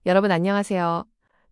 여러분 안녕하세요.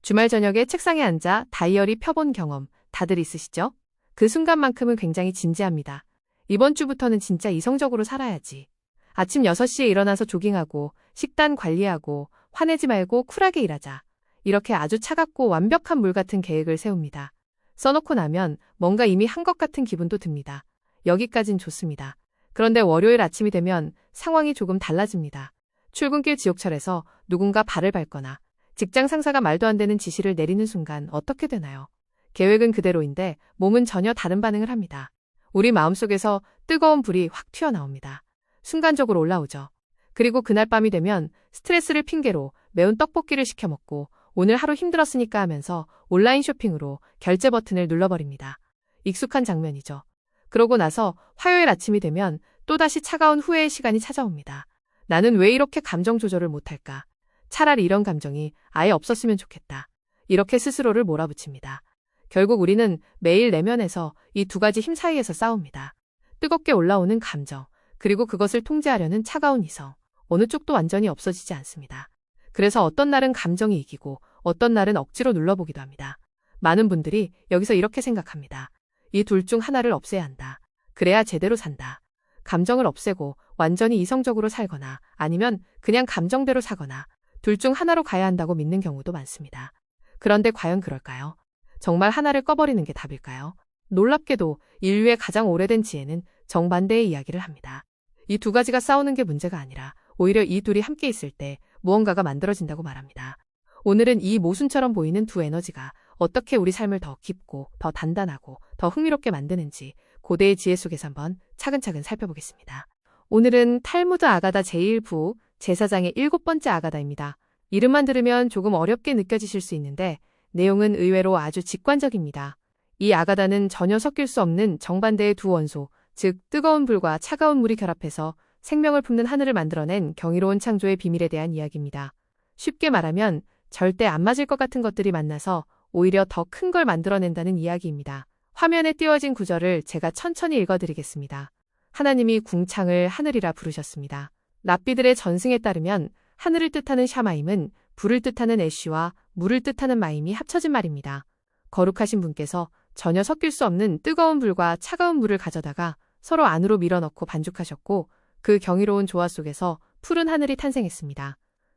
주말 저녁에 책상에 앉아 다이어리 펴본 경험 다들 있으시죠? 그 순간만큼은 굉장히 진지합니다. 이번 주부터는 진짜 이성적으로 살아야지. 아침 6시에 일어나서 조깅하고 식단 관리하고 화내지 말고 쿨하게 일하자. 이렇게 아주 차갑고 완벽한 물 같은 계획을 세웁니다. 써놓고 나면 뭔가 이미 한 것 같은 기분도 듭니다. 여기까진 좋습니다. 그런데 월요일 아침이 되면 상황이 조금 달라집니다. 출근길 지옥철에서 누군가 발을 밟거나 직장 상사가 말도 안 되는 지시를 내리는 순간 어떻게 되나요? 계획은 그대로인데 몸은 전혀 다른 반응을 합니다. 우리 마음속에서 뜨거운 불이 확 튀어나옵니다. 순간적으로 올라오죠. 그리고 그날 밤이 되면 스트레스를 핑계로 매운 떡볶이를 시켜 먹고 오늘 하루 힘들었으니까 하면서 온라인 쇼핑으로 결제 버튼을 눌러버립니다. 익숙한 장면이죠. 그러고 나서 화요일 아침이 되면 또다시 차가운 후회의 시간이 찾아옵니다. 나는 왜 이렇게 감정 조절을 못할까? 차라리 이런 감정이 아예 없었으면 좋겠다. 이렇게 스스로를 몰아붙입니다. 결국 우리는 매일 내면에서 이 두 가지 힘 사이에서 싸웁니다. 뜨겁게 올라오는 감정, 그리고 그것을 통제하려는 차가운 이성. 어느 쪽도 완전히 없어지지 않습니다. 그래서 어떤 날은 감정이 이기고 어떤 날은 억지로 눌러보기도 합니다. 많은 분들이 여기서 이렇게 생각합니다. 이 둘 중 하나를 없애야 한다. 그래야 제대로 산다. 감정을 없애고 완전히 이성적으로 살거나 아니면 그냥 감정대로 사거나 둘 중 하나로 가야 한다고 믿는 경우도 많습니다. 그런데 과연 그럴까요? 정말 하나를 꺼버리는 게 답일까요? 놀랍게도 인류의 가장 오래된 지혜는 정반대의 이야기를 합니다. 이 두 가지가 싸우는 게 문제가 아니라 오히려 이 둘이 함께 있을 때 무언가가 만들어진다고 말합니다. 오늘은 이 모순처럼 보이는 두 에너지가 어떻게 우리 삶을 더 깊고 더 단단하고 더 흥미롭게 만드는지 고대의 지혜 속에서 한번 차근차근 살펴보겠습니다. 오늘은 탈무드 아가다 제1부 제사장의 7번째 아가다입니다. 이름만 들으면 조금 어렵게 느껴지실 수 있는데 내용은 의외로 아주 직관적입니다. 이 아가다는 전혀 섞일 수 없는 정반대의 두 원소, 즉 뜨거운 불과 차가운 물이 결합해서 생명을 품는 하늘을 만들어낸 경이로운 창조의 비밀에 대한 이야기입니다. 쉽게 말하면 절대 안 맞을 것 같은 것들이 만나서 오히려 더 큰 걸 만들어낸다는 이야기입니다. 화면에 띄워진 구절을 제가 천천히 읽어드리겠습니다. 하나님이 궁창을 하늘이라 부르셨습니다. 랍비들의 전승에 따르면 하늘을 뜻하는 샤마임은 불을 뜻하는 애쉬와 물을 뜻하는 마임이 합쳐진 말입니다. 거룩하신 분께서 전혀 섞일 수 없는 뜨거운 불과 차가운 물을 가져다가 서로 안으로 밀어넣고 반죽하셨고 그 경이로운 조화 속에서 푸른 하늘이 탄생했습니다.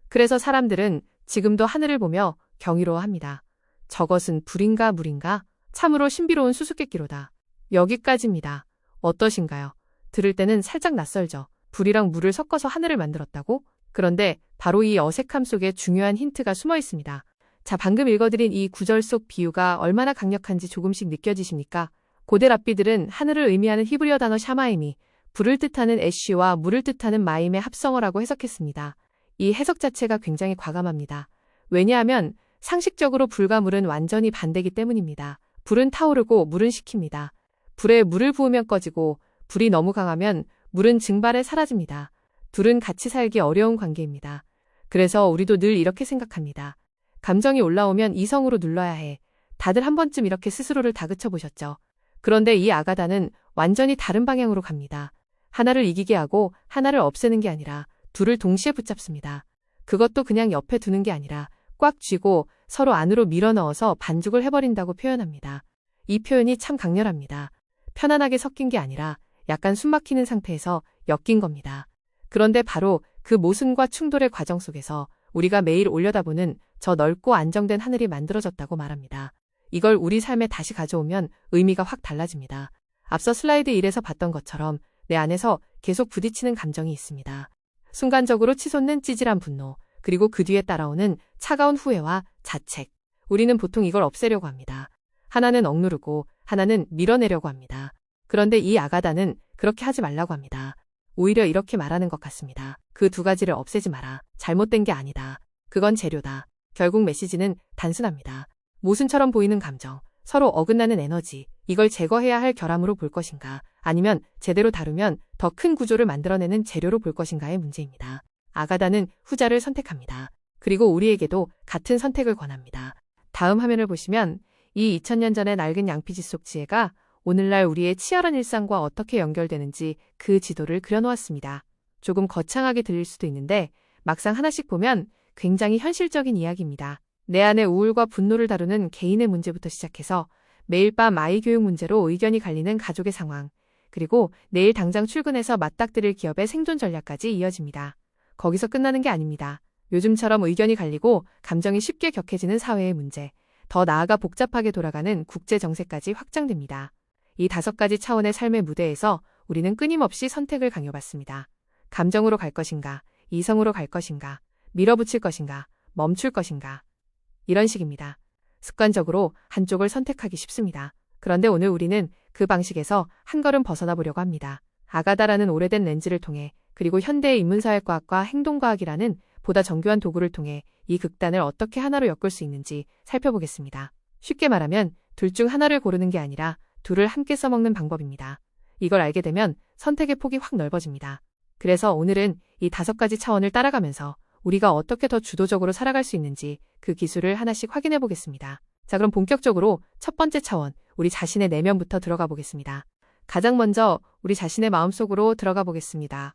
그래서 사람들은 지금도 하늘을 보며 경이로워합니다. 저것은 불인가 물인가? 참으로 신비로운 수수께끼로다. 여기까지입니다. 어떠신가요? 들을 때는 살짝 낯설죠. 불이랑 물을 섞어서 하늘을 만들었다고? 그런데 바로 이 어색함 속에 중요한 힌트가 숨어 있습니다. 자, 방금 읽어드린 이 구절 속 비유가 얼마나 강력한지 조금씩 느껴지십니까? 고대 랍비들은 하늘을 의미하는 히브리어 단어 샤마임이 불을 뜻하는 애쉬와 물을 뜻하는 마임의 합성어라고 해석했습니다. 이 해석 자체가 굉장히 과감합니다. 왜냐하면 상식적으로 불과 물은 완전히 반대이기 때문입니다. 불은 타오르고 물은 식힙니다. 불에 물을 부으면 꺼지고 불이 너무 강하면 물은 증발해 사라집니다. 둘은 같이 살기 어려운 관계입니다. 그래서 우리도 늘 이렇게 생각합니다. 감정이 올라오면 이성으로 눌러야 해. 다들 한 번쯤 이렇게 스스로를 다그쳐 보셨죠? 그런데 이 아가다는 완전히 다른 방향으로 갑니다. 하나를 이기게 하고 하나를 없애는 게 아니라 둘을 동시에 붙잡습니다. 그것도 그냥 옆에 두는 게 아니라 꽉 쥐고 서로 안으로 밀어넣어서 반죽을 해버린다고 표현합니다. 이 표현이 참 강렬합니다. 편안하게 섞인 게 아니라 약간 숨막히는 상태에서 엮인 겁니다. 그런데 바로 그 모순과 충돌의 과정 속에서 우리가 매일 올려다보는 저 넓고 안정된 하늘이 만들어졌다고 말합니다. 이걸 우리 삶에 다시 가져오면 의미가 확 달라집니다. 앞서 슬라이드 1에서 봤던 것처럼 내 안에서 계속 부딪히는 감정이 있습니다. 순간적으로 치솟는 찌질한 분노, 그리고 그 뒤에 따라오는 차가운 후회와 자책. 우리는 보통 이걸 없애려고 합니다. 하나는 억누르고 하나는 밀어내려고 합니다. 그런데 이 아가다는 그렇게 하지 말라고 합니다. 오히려 이렇게 말하는 것 같습니다. 그 두 가지를 없애지 마라. 잘못된 게 아니다. 그건 재료다. 결국 메시지는 단순합니다. 모순처럼 보이는 감정, 서로 어긋나는 에너지, 이걸 제거해야 할 결함으로 볼 것인가, 아니면 제대로 다루면 더 큰 구조를 만들어내는 재료로 볼 것인가의 문제입니다. 아가다는 후자를 선택합니다. 그리고 우리에게도 같은 선택을 권합니다. 다음 화면을 보시면 이 2000년 전의 낡은 양피지 속 지혜가 오늘날 우리의 치열한 일상과 어떻게 연결되는지 그 지도를 그려놓았습니다. 조금 거창하게 들릴 수도 있는데 막상 하나씩 보면 굉장히 현실적인 이야기입니다. 내 안의 우울과 분노를 다루는 개인의 문제부터 시작해서 매일 밤 아이 교육 문제로 의견이 갈리는 가족의 상황, 그리고 내일 당장 출근해서 맞닥뜨릴 기업의 생존 전략까지 이어집니다. 거기서 끝나는 게 아닙니다. 요즘처럼 의견이 갈리고 감정이 쉽게 격해지는 사회의 문제, 더 나아가 복잡하게 돌아가는 국제 정세까지 확장됩니다. 이 5가지 차원의 삶의 무대에서 우리는 끊임없이 선택을 강요받습니다. 감정으로 갈 것인가, 이성으로 갈 것인가, 밀어붙일 것인가, 멈출 것인가. 이런 식입니다. 습관적으로 한쪽을 선택하기 쉽습니다. 그런데 오늘 우리는 그 방식에서 한 걸음 벗어나 보려고 합니다. 아가다라는 오래된 렌즈를 통해, 그리고 현대의 인문사회과학과 행동과학이라는 보다 정교한 도구를 통해 이 극단을 어떻게 하나로 엮을 수 있는지 살펴보겠습니다. 쉽게 말하면 둘 중 하나를 고르는 게 아니라 둘을 함께 써먹는 방법입니다. 이걸 알게 되면 선택의 폭이 확 넓어집니다. 그래서 오늘은 이 5가지 차원을 따라가면서 우리가 어떻게 더 주도적으로 살아갈 수 있는지 그 기술을 하나씩 확인해 보겠습니다. 자, 그럼 본격적으로 첫 번째 차원, 우리 자신의 내면부터 들어가 보겠습니다. 가장 먼저 우리 자신의 마음속으로 들어가 보겠습니다.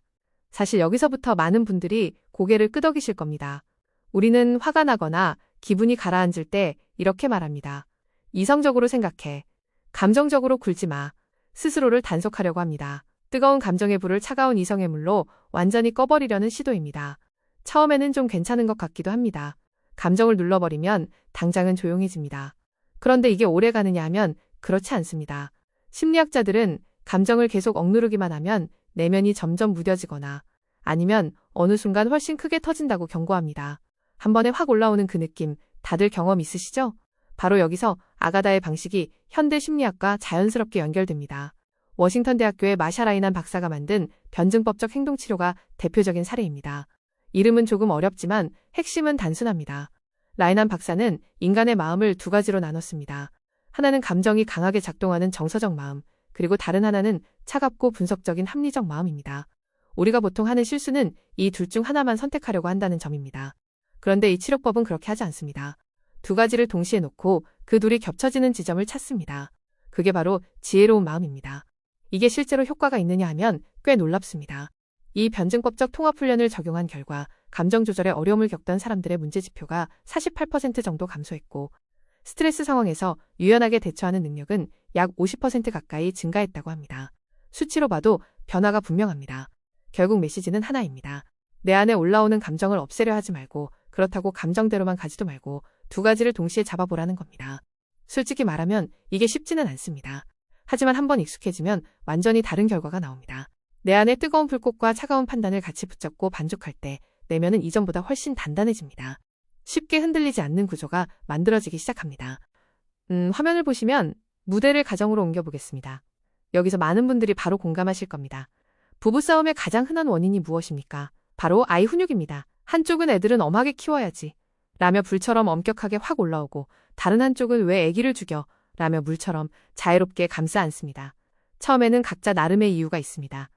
사실 여기서부터 많은 분들이 고개를 끄덕이실 겁니다. 우리는 화가 나거나 기분이 가라앉을 때 이렇게 말합니다. 이성적으로 생각해. 감정적으로 굴지 마. 스스로를 단속하려고 합니다. 뜨거운 감정의 불을 차가운 이성의 물로 완전히 꺼버리려는 시도입니다. 처음에는 좀 괜찮은 것 같기도 합니다. 감정을 눌러버리면 당장은 조용해집니다. 그런데 이게 오래 가느냐 하면 그렇지 않습니다. 심리학자들은 감정을 계속 억누르기만 하면 내면이 점점 무뎌지거나 아니면 어느 순간 훨씬 크게 터진다고 경고합니다. 한 번에 확 올라오는 그 느낌, 다들 경험 있으시죠? 바로 여기서 아가다의 방식이 현대 심리학과 자연스럽게 연결됩니다. 워싱턴 대학교의 마샤 라이난 박사가 만든 변증법적 행동치료가 대표적인 사례입니다. 이름은 조금 어렵지만 핵심은 단순합니다. 라이난 박사는 인간의 마음을 2가지로 나눴습니다. 하나는 감정이 강하게 작동하는 정서적 마음, 그리고 다른 하나는 차갑고 분석적인 합리적 마음입니다. 우리가 보통 하는 실수는 이 둘 중 하나만 선택하려고 한다는 점입니다. 그런데 이 치료법은 그렇게 하지 않습니다. 2가지를 동시에 놓고 그 둘이 겹쳐지는 지점을 찾습니다. 그게 바로 지혜로운 마음입니다. 이게 실제로 효과가 있느냐 하면 꽤 놀랍습니다. 이 변증법적 통합훈련을 적용한 결과 감정 조절에 어려움을 겪던 사람들의 문제지표가 48% 정도 감소했고 스트레스 상황에서 유연하게 대처하는 능력은 약 50% 가까이 증가했다고 합니다. 수치로 봐도 변화가 분명합니다. 결국 메시지는 하나입니다. 내 안에 올라오는 감정을 없애려 하지 말고 그렇다고 감정대로만 가지도 말고 2가지를 동시에 잡아보라는 겁니다. 솔직히 말하면 이게 쉽지는 않습니다. 하지만 한번 익숙해지면 완전히 다른 결과가 나옵니다. 내 안에 뜨거운 불꽃과 차가운 판단을 같이 붙잡고 반죽할 때 내면은 이전보다 훨씬 단단해집니다. 쉽게 흔들리지 않는 구조가 만들어지기 시작합니다. 화면을 보시면 무대를 가정으로 옮겨보겠습니다. 여기서 많은 분들이 바로 공감하실 겁니다. 부부싸움의 가장 흔한 원인이 무엇입니까? 바로 아이 훈육입니다. 한쪽은 애들은 엄하게 키워야지 라며 불처럼 엄격하게 확 올라오고 다른 한쪽은 왜 애기를 죽여 라며 물처럼 자애롭게 감싸 안습니다. 처음에는 각자 나름의 이유가 있습니다.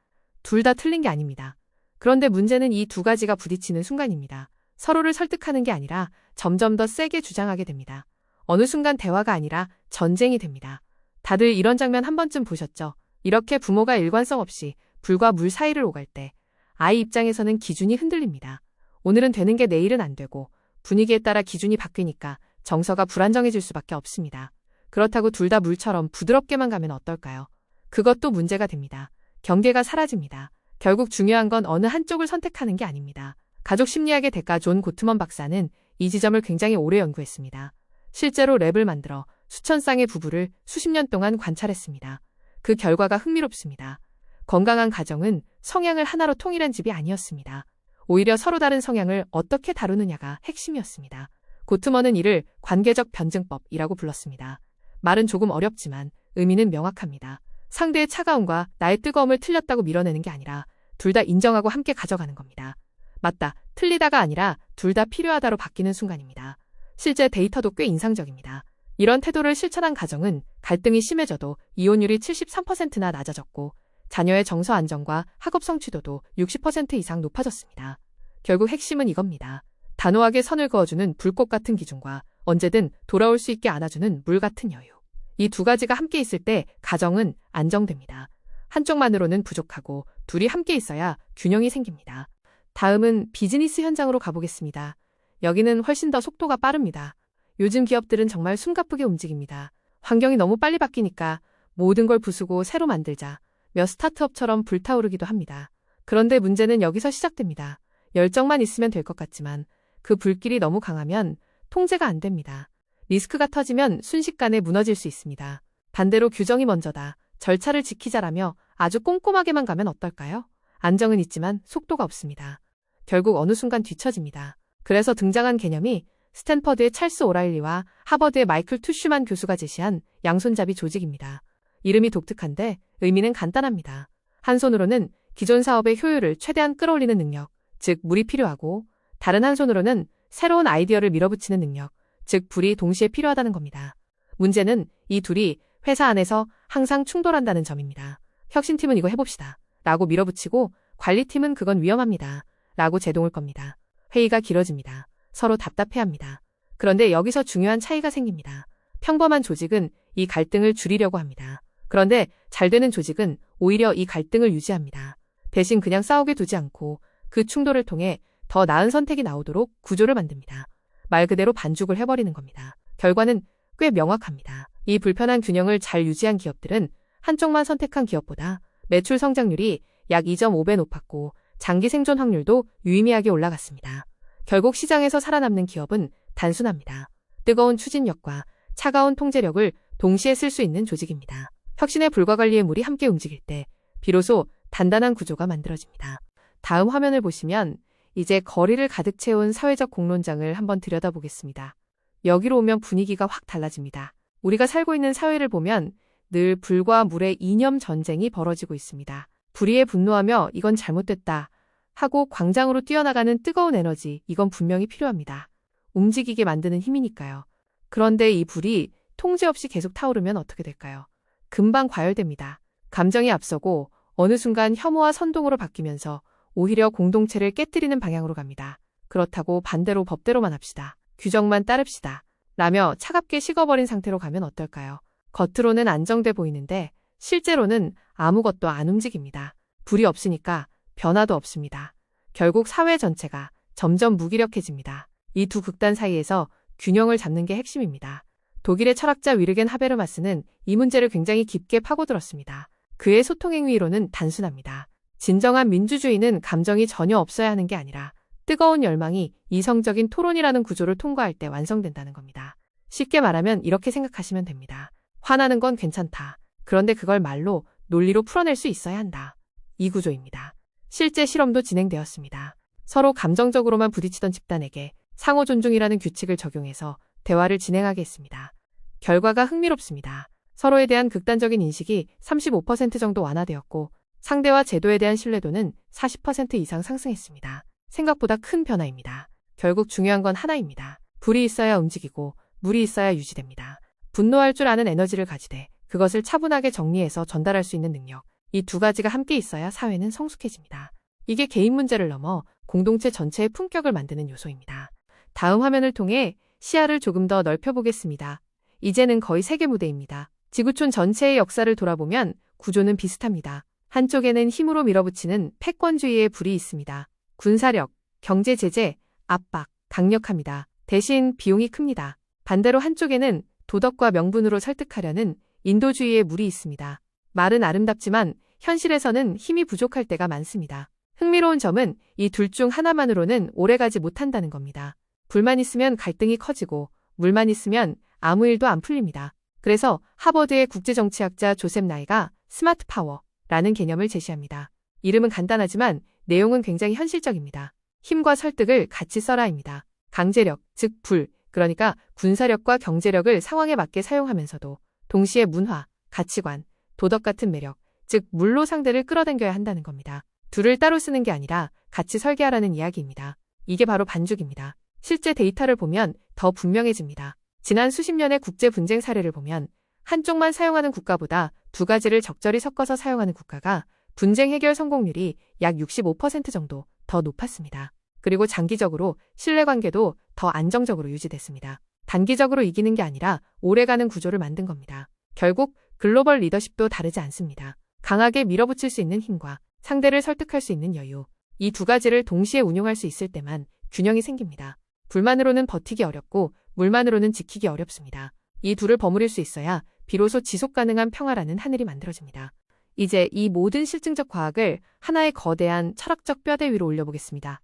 둘 다 틀린 게 아닙니다. 그런데 문제는 이 2가지가 부딪히는 순간입니다. 서로를 설득하는 게 아니라 점점 더 세게 주장하게 됩니다. 어느 순간 대화가 아니라 전쟁이 됩니다. 다들 이런 장면 한 번쯤 보셨죠? 이렇게 부모가 일관성 없이 불과 물 사이를 오갈 때 아이 입장에서는 기준이 흔들립니다. 오늘은 되는 게 내일은 안 되고 분위기에 따라 기준이 바뀌니까 정서가 불안정해질 수밖에 없습니다. 그렇다고 둘 다 물처럼 부드럽게만 가면 어떨까요? 그것도 문제가 됩니다. 경계가 사라집니다. 결국 중요한 건 어느 한쪽을 선택하는 게 아닙니다. 가족 심리학의 대가 존 고트먼 박사는 이 지점을 굉장히 오래 연구했습니다. 실제로 랩을 만들어 수천 쌍의 부부를 수십 년 동안 관찰했습니다. 그 결과가 흥미롭습니다. 건강한 가정은 성향을 하나로 통일한 집이 아니었습니다. 오히려 서로 다른 성향을 어떻게 다루느냐가 핵심이었습니다. 고트먼은 이를 관계적 변증법이라고 불렀습니다. 말은 조금 어렵지만 의미는 명확합니다. 상대의 차가움과 나의 뜨거움을 틀렸다고 밀어내는 게 아니라 둘 다 인정하고 함께 가져가는 겁니다. 맞다, 틀리다가 아니라 둘 다 필요하다로 바뀌는 순간입니다. 실제 데이터도 꽤 인상적입니다. 이런 태도를 실천한 가정은 갈등이 심해져도 이혼율이 73%나 낮아졌고 자녀의 정서 안정과 학업 성취도도 60% 이상 높아졌습니다. 결국 핵심은 이겁니다. 단호하게 선을 그어주는 불꽃 같은 기준과 언제든 돌아올 수 있게 안아주는 물 같은 여유. 이 2가지가 함께 있을 때 가정은 안정됩니다. 한쪽만으로는 부족하고 둘이 함께 있어야 균형이 생깁니다. 다음은 비즈니스 현장으로 가보겠습니다. 여기는 훨씬 더 속도가 빠릅니다. 요즘 기업들은 정말 숨가쁘게 움직입니다. 환경이 너무 빨리 바뀌니까 모든 걸 부수고 새로 만들자. 몇 스타트업처럼 불타오르기도 합니다. 그런데 문제는 여기서 시작됩니다. 열정만 있으면 될 것 같지만 그 불길이 너무 강하면 통제가 안 됩니다. 리스크가 터지면 순식간에 무너질 수 있습니다. 반대로 규정이 먼저다. 절차를 지키자라며 아주 꼼꼼하게만 가면 어떨까요? 안정은 있지만 속도가 없습니다. 결국 어느 순간 뒤처집니다. 그래서 등장한 개념이 스탠퍼드의 찰스 오라일리와 하버드의 마이클 투슈만 교수가 제시한 양손잡이 조직입니다. 이름이 독특한데 의미는 간단합니다. 한 손으로는 기존 사업의 효율을 최대한 끌어올리는 능력, 즉 물이 필요하고, 다른 한 손으로는 새로운 아이디어를 밀어붙이는 능력, 즉 불이 동시에 필요하다는 겁니다. 문제는 이 둘이 회사 안에서 항상 충돌한다는 점입니다. 혁신팀은 이거 해봅시다 라고 밀어붙이고 관리팀은 그건 위험합니다 라고 제동을 겁니다. 회의가 길어집니다. 서로 답답해합니다. 그런데 여기서 중요한 차이가 생깁니다. 평범한 조직은 이 갈등을 줄이려고 합니다. 그런데 잘 되는 조직은 오히려 이 갈등을 유지합니다. 대신 그냥 싸우게 두지 않고 그 충돌을 통해 더 나은 선택이 나오도록 구조를 만듭니다. 말 그대로 반죽을 해버리는 겁니다. 결과는 꽤 명확합니다. 이 불편한 균형을 잘 유지한 기업들은 한쪽만 선택한 기업보다 매출 성장률이 약 2.5배 높았고 장기 생존 확률도 유의미하게 올라갔습니다. 결국 시장에서 살아남는 기업은 단순합니다. 뜨거운 추진력과 차가운 통제력을 동시에 쓸 수 있는 조직입니다. 혁신의 불과 관리의 물이 함께 움직일 때 비로소 단단한 구조가 만들어집니다. 다음 화면을 보시면 이제 거리를 가득 채운 사회적 공론장을 한번 들여다보겠습니다. 여기로 오면 분위기가 확 달라집니다. 우리가 살고 있는 사회를 보면 늘 불과 물의 이념 전쟁이 벌어지고 있습니다. 불의에 분노하며 이건 잘못됐다 하고 광장으로 뛰어나가는 뜨거운 에너지, 이건 분명히 필요합니다. 움직이게 만드는 힘이니까요. 그런데 이 불이 통제 없이 계속 타오르면 어떻게 될까요? 금방 과열됩니다. 감정이 앞서고 어느 순간 혐오와 선동으로 바뀌면서 오히려 공동체를 깨뜨리는 방향으로 갑니다. 그렇다고 반대로 법대로만 합시다. 규정만 따릅시다. 라며 차갑게 식어버린 상태로 가면 어떨까요? 겉으로는 안정돼 보이는데 실제로는 아무것도 안 움직입니다. 불이 없으니까 변화도 없습니다. 결국 사회 전체가 점점 무기력해집니다. 이 두 극단 사이에서 균형을 잡는 게 핵심입니다. 독일의 철학자 위르겐 하베르마스는 이 문제를 굉장히 깊게 파고들었습니다. 그의 소통행위로는 단순합니다. 진정한 민주주의는 감정이 전혀 없어야 하는 게 아니라 뜨거운 열망이 이성적인 토론이라는 구조를 통과할 때 완성된다는 겁니다. 쉽게 말하면 이렇게 생각하시면 됩니다. 화나는 건 괜찮다. 그런데 그걸 말로, 논리로 풀어낼 수 있어야 한다. 이 구조입니다. 실제 실험도 진행되었습니다. 서로 감정적으로만 부딪히던 집단에게 상호 존중이라는 규칙을 적용해서 대화를 진행하게 했습니다. 결과가 흥미롭습니다. 서로에 대한 극단적인 인식이 35% 정도 완화되었고 상대와 제도에 대한 신뢰도는 40% 이상 상승했습니다. 생각보다 큰 변화입니다. 결국 중요한 건 하나입니다. 불이 있어야 움직이고 물이 있어야 유지됩니다. 분노할 줄 아는 에너지를 가지되 그것을 차분하게 정리해서 전달할 수 있는 능력, 이 두 가지가 함께 있어야 사회는 성숙해집니다. 이게 개인 문제를 넘어 공동체 전체의 품격을 만드는 요소입니다. 다음 화면을 통해 시야를 조금 더 넓혀보겠습니다. 이제는 거의 세계 무대입니다. 지구촌 전체의 역사를 돌아보면 구조는 비슷합니다. 한쪽에는 힘으로 밀어붙이는 패권주의의 불이 있습니다. 군사력, 경제 제재, 압박, 강력합니다. 대신 비용이 큽니다. 반대로 한쪽에는 도덕과 명분으로 설득하려는 인도주의의 물이 있습니다. 말은 아름답지만 현실에서는 힘이 부족할 때가 많습니다. 흥미로운 점은 이 둘 중 하나만으로는 오래가지 못한다는 겁니다. 불만 있으면 갈등이 커지고 물만 있으면 아무 일도 안 풀립니다. 그래서 하버드의 국제정치학자 조셉 나이가 스마트 파워라는 개념을 제시합니다. 이름은 간단하지만 내용은 굉장히 현실적입니다. 힘과 설득을 같이 써라입니다. 강제력, 즉 불, 그러니까 군사력과 경제력을 상황에 맞게 사용하면서도 동시에 문화, 가치관, 도덕 같은 매력, 즉 물로 상대를 끌어당겨야 한다는 겁니다. 둘을 따로 쓰는 게 아니라 같이 설계하라는 이야기입니다. 이게 바로 반죽입니다. 실제 데이터를 보면 더 분명해집니다. 지난 수십 년의 국제 분쟁 사례를 보면 한쪽만 사용하는 국가보다 두 가지를 적절히 섞어서 사용하는 국가가 분쟁 해결 성공률이 약 65% 정도 더 높았습니다. 그리고 장기적으로 신뢰관계도 더 안정적으로 유지됐습니다. 단기적으로 이기는 게 아니라 오래가는 구조를 만든 겁니다. 결국 글로벌 리더십도 다르지 않습니다. 강하게 밀어붙일 수 있는 힘과 상대를 설득할 수 있는 여유, 이 두 가지를 동시에 운용할 수 있을 때만 균형이 생깁니다. 불만으로는 버티기 어렵고 물만으로는 지키기 어렵습니다. 이 둘을 버무릴 수 있어야 비로소 지속 가능한 평화라는 하늘이 만들어집니다. 이제 이 모든 실증적 과학을 하나의 거대한 철학적 뼈대 위로 올려보겠습니다.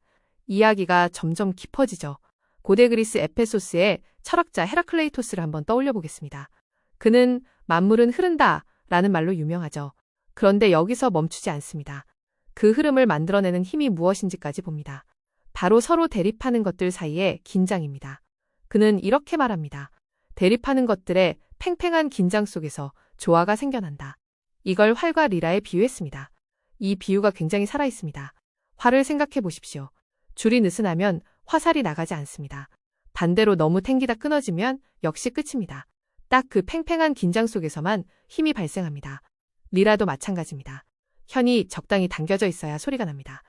이야기가 점점 깊어지죠. 고대 그리스 에페소스의 철학자 헤라클레이토스를 한번 떠올려 보겠습니다. 그는 만물은 흐른다 라는 말로 유명하죠. 그런데 여기서 멈추지 않습니다. 그 흐름을 만들어내는 힘이 무엇인지까지 봅니다. 바로 서로 대립하는 것들 사이의 긴장입니다. 그는 이렇게 말합니다. 대립하는 것들의 팽팽한 긴장 속에서 조화가 생겨난다. 이걸 활과 리라에 비유했습니다. 이 비유가 굉장히 살아있습니다. 활을 생각해 보십시오. 줄이 느슨하면 화살이 나가지 않습니다. 반대로 너무 탱기다 끊어지면 역시 끝입니다. 딱 그 팽팽한 긴장 속에서만 힘이 발생합니다. 리라도 마찬가지입니다. 현이 적당히 당겨져 있어야 소리가 납니다.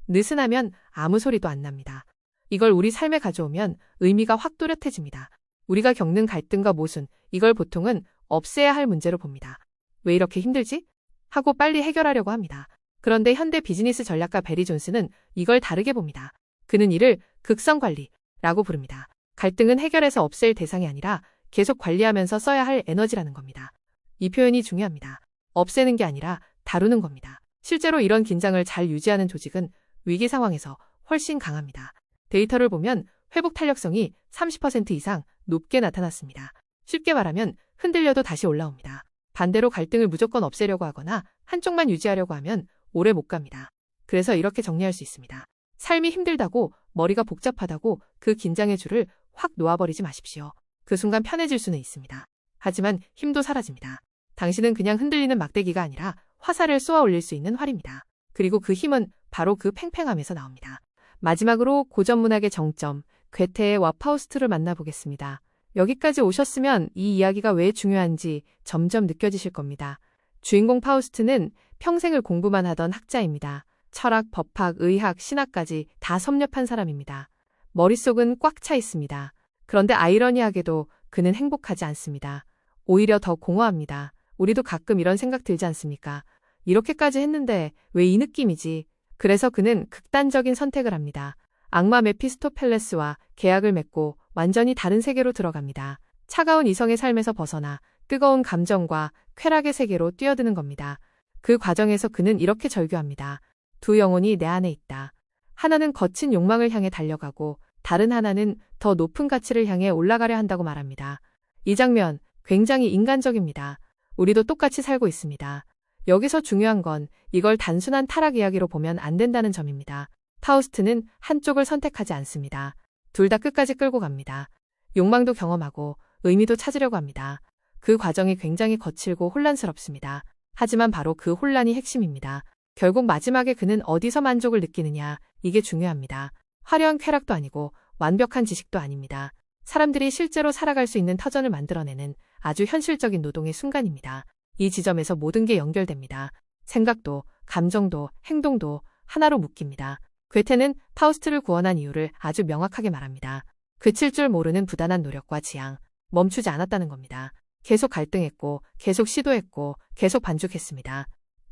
느슨하면 아무 소리도 안 납니다. 이걸 우리 삶에 가져오면 의미가 확 또렷해집니다. 우리가 겪는 갈등과 모순, 이걸 보통은 없애야 할 문제로 봅니다. 왜 이렇게 힘들지? 하고 빨리 해결하려고 합니다. 그런데 현대 비즈니스 전략가 베리 존스는 이걸 다르게 봅니다. 그는 이를 극성관리라고 부릅니다. 갈등은 해결해서 없앨 대상이 아니라 계속 관리하면서 써야 할 에너지라는 겁니다. 이 표현이 중요합니다. 없애는 게 아니라 다루는 겁니다. 실제로 이런 긴장을 잘 유지하는 조직은 위기 상황에서 훨씬 강합니다. 데이터를 보면 회복 탄력성이 30% 이상 높게 나타났습니다. 쉽게 말하면 흔들려도 다시 올라옵니다. 반대로 갈등을 무조건 없애려고 하거나 한쪽만 유지하려고 하면 오래 못 갑니다. 그래서 이렇게 정리할 수 있습니다. 삶이 힘들다고 머리가 복잡하다고 그 긴장의 줄을 확 놓아버리지 마십시오. 그 순간 편해질 수는 있습니다. 하지만 힘도 사라집니다. 당신은 그냥 흔들리는 막대기가 아니라 화살을 쏘아 올릴 수 있는 활입니다. 그리고 그 힘은 바로 그 팽팽함에서 나옵니다. 마지막으로 고전문학의 정점, 괴테의 와 파우스트를 만나보겠습니다. 여기까지 오셨으면 이 이야기가 왜 중요한지 점점 느껴지실 겁니다. 주인공 파우스트는 평생을 공부만 하던 학자입니다. 철학, 법학, 의학, 신학까지 다 섭렵한 사람입니다. 머릿속은 꽉 차 있습니다. 그런데 아이러니하게도 그는 행복하지 않습니다. 오히려 더 공허합니다. 우리도 가끔 이런 생각 들지 않습니까? 이렇게까지 했는데 왜 이 느낌이지? 그래서 그는 극단적인 선택을 합니다. 악마 메피스토펠레스와 계약을 맺고 완전히 다른 세계로 들어갑니다. 차가운 이성의 삶에서 벗어나 뜨거운 감정과 쾌락의 세계로 뛰어드는 겁니다. 그 과정에서 그는 이렇게 절규합니다. 두 영혼이 내 안에 있다. 하나는 거친 욕망을 향해 달려가고 다른 하나는 더 높은 가치를 향해 올라가려 한다고 말합니다. 이 장면 굉장히 인간적입니다. 우리도 똑같이 살고 있습니다. 여기서 중요한 건 이걸 단순한 타락 이야기로 보면 안 된다는 점입니다. 파우스트는 한쪽을 선택하지 않습니다. 둘 다 끝까지 끌고 갑니다. 욕망도 경험하고 의미도 찾으려고 합니다. 그 과정이 굉장히 거칠고 혼란스럽습니다. 하지만 바로 그 혼란이 핵심입니다. 결국 마지막에 그는 어디서 만족을 느끼느냐, 이게 중요합니다. 화려한 쾌락도 아니고 완벽한 지식도 아닙니다. 사람들이 실제로 살아갈 수 있는 터전을 만들어내는 아주 현실적인 노동의 순간입니다. 이 지점에서 모든 게 연결됩니다. 생각도, 감정도, 행동도 하나로 묶입니다. 괴테는 파우스트를 구원한 이유를 아주 명확하게 말합니다. 그칠 줄 모르는 부단한 노력과 지향, 멈추지 않았다는 겁니다. 계속 갈등했고, 계속 시도했고, 계속 반죽했습니다.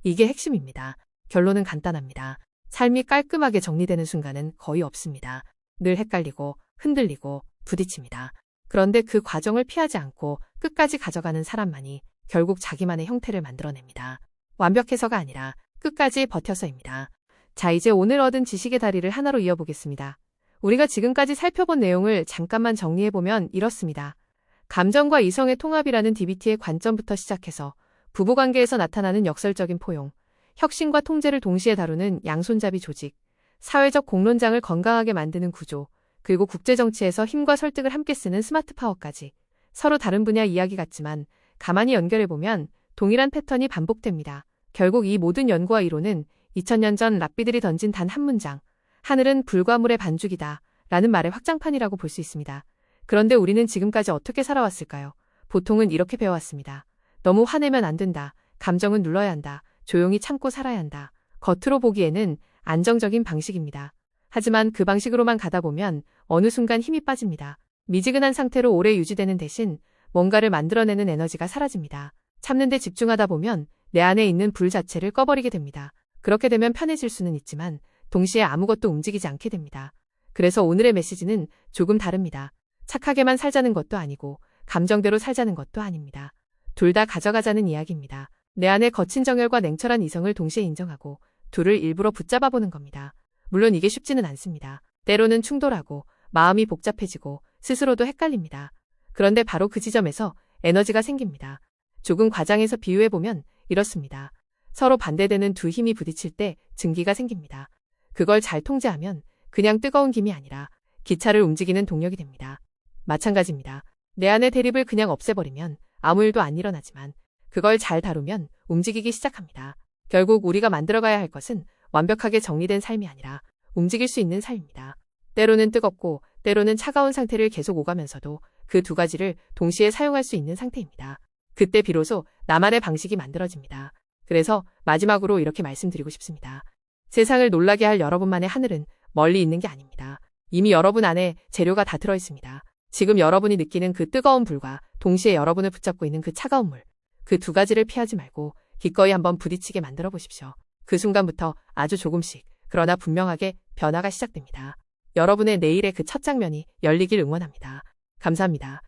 이게 핵심입니다. 결론은 간단합니다. 삶이 깔끔하게 정리되는 순간은 거의 없습니다. 늘 헷갈리고, 흔들리고, 부딪힙니다. 그런데 그 과정을 피하지 않고 끝까지 가져가는 사람만이 결국 자기만의 형태를 만들어냅니다. 완벽해서가 아니라 끝까지 버텨서입니다. 자, 이제 오늘 얻은 지식의 다리를 하나로 이어보겠습니다. 우리가 지금까지 살펴본 내용을 잠깐만 정리해보면 이렇습니다. 감정과 이성의 통합이라는 DBT의 관점부터 시작해서 부부관계에서 나타나는 역설적인 포용, 혁신과 통제를 동시에 다루는 양손잡이 조직, 사회적 공론장을 건강하게 만드는 구조, 그리고 국제정치에서 힘과 설득을 함께 쓰는 스마트 파워까지 서로 다른 분야 이야기 같지만 가만히 연결해보면 동일한 패턴이 반복됩니다. 결국 이 모든 연구와 이론은 2000년 전 랍비들이 던진 단 한 문장, 하늘은 불과 물의 반죽이다 라는 말의 확장판이라고 볼 수 있습니다. 그런데 우리는 지금까지 어떻게 살아왔을까요? 보통은 이렇게 배워왔습니다. 너무 화내면 안 된다. 감정은 눌러야 한다. 조용히 참고 살아야 한다. 겉으로 보기에는 안정적인 방식입니다. 하지만 그 방식으로만 가다 보면 어느 순간 힘이 빠집니다. 미지근한 상태로 오래 유지되는 대신 뭔가를 만들어내는 에너지가 사라집니다. 참는 데 집중하다 보면 내 안에 있는 불 자체를 꺼버리게 됩니다. 그렇게 되면 편해질 수는 있지만 동시에 아무것도 움직이지 않게 됩니다. 그래서 오늘의 메시지는 조금 다릅니다. 착하게만 살자는 것도 아니고 감정대로 살자는 것도 아닙니다. 둘 다 가져가자는 이야기입니다. 내 안에 거친 정열과 냉철한 이성을 동시에 인정하고 둘을 일부러 붙잡아 보는 겁니다. 물론 이게 쉽지는 않습니다. 때로는 충돌하고 마음이 복잡해지고 스스로도 헷갈립니다. 그런데 바로 그 지점에서 에너지가 생깁니다. 조금 과장해서 비유해보면 이렇습니다. 서로 반대되는 두 힘이 부딪힐 때 증기가 생깁니다. 그걸 잘 통제하면 그냥 뜨거운 김이 아니라 기차를 움직이는 동력이 됩니다. 마찬가지입니다. 내 안의 대립을 그냥 없애버리면 아무 일도 안 일어나지만 그걸 잘 다루면 움직이기 시작합니다. 결국 우리가 만들어가야 할 것은 완벽하게 정리된 삶이 아니라 움직일 수 있는 삶입니다. 때로는 뜨겁고 때로는 차가운 상태를 계속 오가면서도 그 두 가지를 동시에 사용할 수 있는 상태입니다. 그때 비로소 나만의 방식이 만들어집니다. 그래서 마지막으로 이렇게 말씀드리고 싶습니다. 세상을 놀라게 할 여러분만의 하늘은 멀리 있는 게 아닙니다. 이미 여러분 안에 재료가 다 들어있습니다. 지금 여러분이 느끼는 그 뜨거운 불과 동시에 여러분을 붙잡고 있는 그 차가운 물, 그 두 가지를 피하지 말고 기꺼이 한번 부딪히게 만들어 보십시오. 그 순간부터 아주 조금씩 그러나 분명하게 변화가 시작됩니다. 여러분의 내일의 그 첫 장면이 열리길 응원합니다. 감사합니다.